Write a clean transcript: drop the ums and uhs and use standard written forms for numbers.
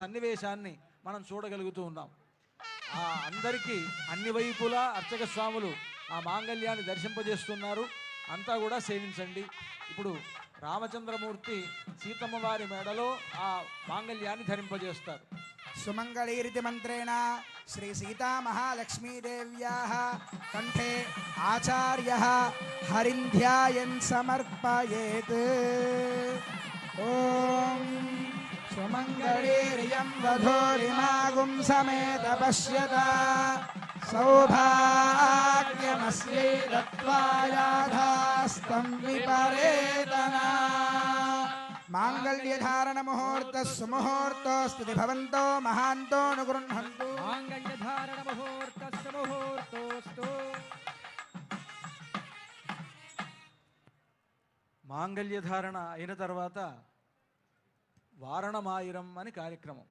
సన్నివేశాన్ని మనం చూడగలుగుతూ ఉన్నాం. ఆ అందరికీ అన్ని వైపులా అర్చక స్వాములు ఆ మాంగళ్యాన్ని దర్శింపజేస్తున్నారు. అంతా కూడా సేవించండి. ఇప్పుడు రామచంద్రమూర్తి సీతమ్మ వారి మెడలో ఆ మాంగళ్యాన్ని ధరింపజేస్తారు. సుమంగళీరితి మంత్రేణ శ్రీ సీతా మహాలక్ష్మీదేవ్యాः కంఠే ఆచార్యः హరింధ్యాయన్ సమర్పయేత్. ఓం సుమంగళీర్యం వధూరిమాగుం సమేత పశ్యత సౌభాగ్యమస్యై దత్వాయాధాస్తం విపరేతనా. మాంగళ్యధారణ ముహూర్త సుముహూర్తోస్తు భవంతో మహాంతో అనుగృహంతు. మాంగళ్యధారణ ముహూర్త సుముహూర్తోస్తు. మాంగళ్యధారణ అయిన తర్వాత వారణమాయిరం అని కార్యక్రమం.